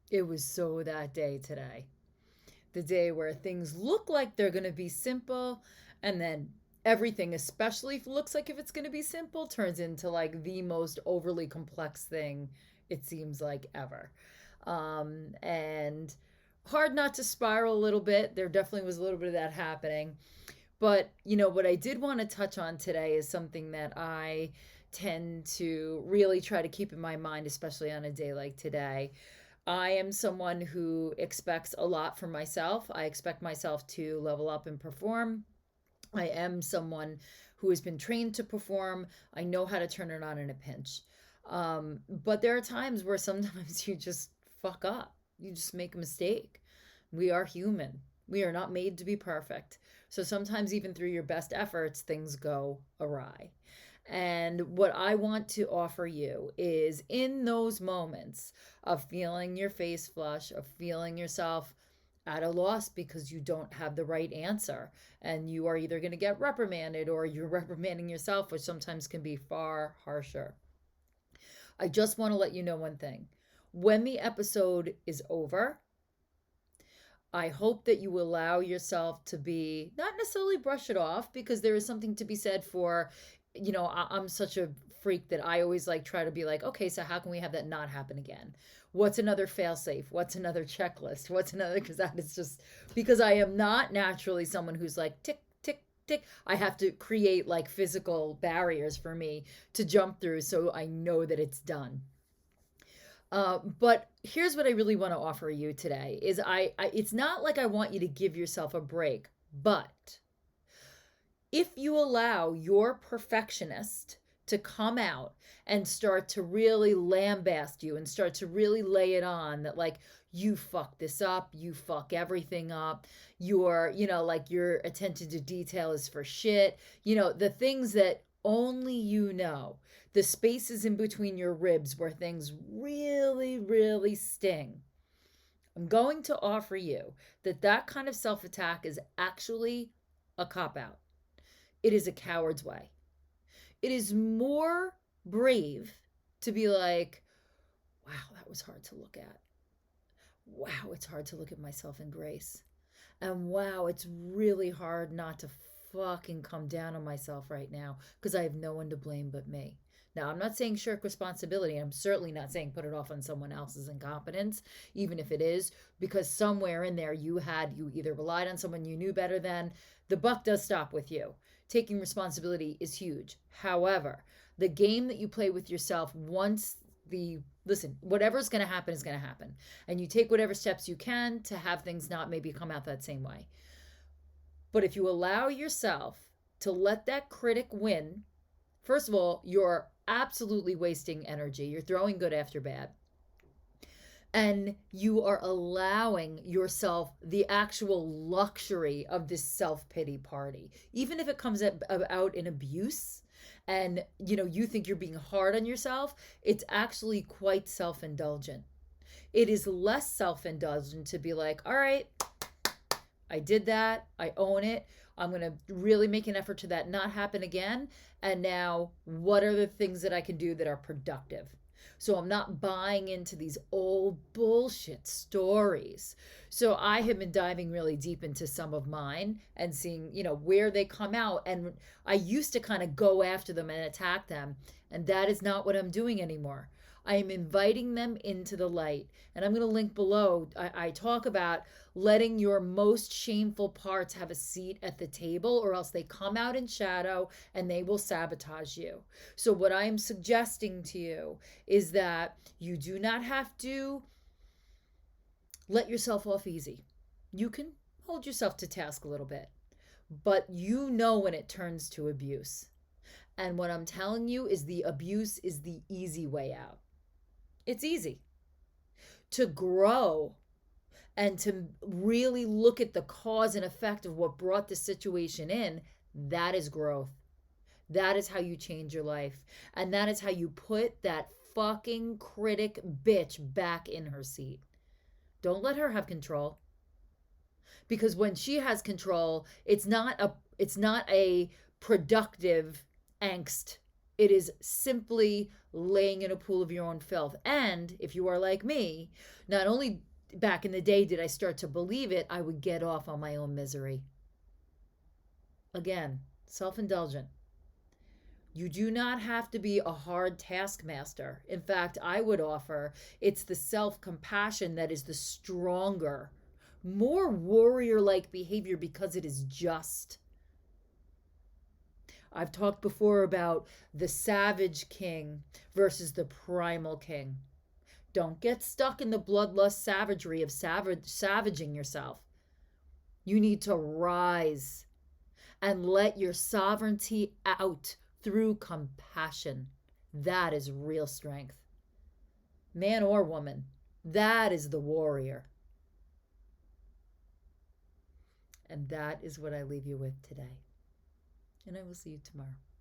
It was so that day today. The day where things look like they're going to be simple, and then everything, especially if it looks like if it's going to be simple, turns into like the most overly complex thing it seems like ever. And hard not to spiral a little bit. There definitely was a little bit of that happening. But, what I did want to touch on today is something that I tend to really try to keep in my mind, especially on a day like today. I am someone who expects a lot from myself. I expect myself to level up and perform. I am someone who has been trained to perform. I know how to turn it on in a pinch. But there are times where sometimes you just fuck up. You just make a mistake. We are human. We are not made to be perfect. So sometimes, even through your best efforts, things go awry. And what I want to offer you is in those moments of feeling your face flush, of feeling yourself at a loss because you don't have the right answer, and you are either going to get reprimanded or you're reprimanding yourself, which sometimes can be far harsher. I just want to let you know one thing. When the episode is over, I hope that you allow yourself to be not necessarily brush it off, because there is something to be said for, I'm such a freak that I always like try to be like, okay, so how can we have that not happen again? What's another fail safe? What's another checklist? What's another, because that is just because I am not naturally someone who's like tick, tick, tick. I have to create like physical barriers for me to jump through so I know that it's done. But here's what I really want to offer you today is it's not like I want you to give yourself a break, but if you allow your perfectionist to come out and start to really lambast you and start to really lay it on that, like, you fuck this up, you fuck everything up, like your attention to detail is for shit, the things that only the spaces in between your ribs where things really, really sting. I'm going to offer you that kind of self attack is actually a cop out. It is a coward's way. It is more brave to be like, wow, that was hard to look at. Wow, it's hard to look at myself in grace. And wow, it's really hard not to fucking come down on myself right now because I have no one to blame but me. Now, I'm not saying shirk responsibility. I'm certainly not saying put it off on someone else's incompetence, even if it is, because somewhere in there you either relied on someone you knew better than. The buck does stop with you. Taking responsibility is huge. However, the game that you play with yourself, whatever's going to happen is going to happen. And you take whatever steps you can to have things not maybe come out that same way. But if you allow yourself to let that critic win, first of all, you're absolutely wasting energy. You're throwing good after bad. And you are allowing yourself the actual luxury of this self-pity party. Even if it comes out in abuse and you think you're being hard on yourself, it's actually quite self-indulgent. It is less self-indulgent to be like, all right, I did that. I own it. I'm going to really make an effort to that not happen again. And now, what are the things that I can do that are productive? So I'm not buying into these old bullshit stories. So I have been diving really deep into some of mine and seeing, where they come out. And I used to kind of go after them and attack them. And that is not what I'm doing anymore. I am inviting them into the light. And I'm going to link below. I talk about letting your most shameful parts have a seat at the table, or else they come out in shadow and they will sabotage you. So, what I am suggesting to you is that you do not have to let yourself off easy. You can hold yourself to task a little bit, but when it turns to abuse. And what I'm telling you is the abuse is the easy way out. It's easy to grow and to really look at the cause and effect of what brought the situation in. That is growth. That is how you change your life. And that is how you put that fucking critic bitch back in her seat. Don't let her have control. Because when she has control, it's not a productive angst. It is simply laying in a pool of your own filth. And if you are like me, not only back in the day did I start to believe it, I would get off on my own misery. Again, self-indulgent. You do not have to be a hard taskmaster. In fact, I would offer it's the self-compassion that is the stronger, more warrior-like behavior because it is just. I've talked before about the savage king versus the primal king. Don't get stuck in the bloodlust savagery of savaging yourself. You need to rise and let your sovereignty out through compassion. That is real strength. Man or woman, that is the warrior. And that is what I leave you with today. And I will see you tomorrow.